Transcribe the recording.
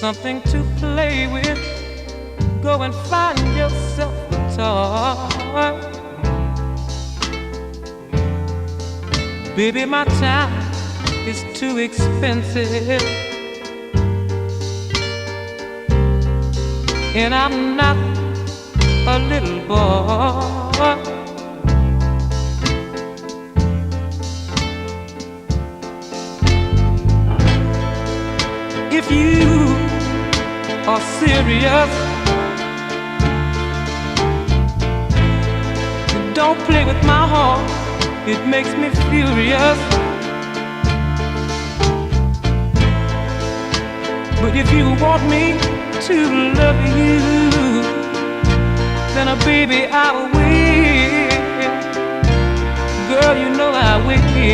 something to play with, go and find yourself a toy. Baby, my time is too expensive, and I'm not a little boy. If you are serious, don't play with my heart, it makes me furious. But if you want me to love you, then baby I will. Girl, you know I will.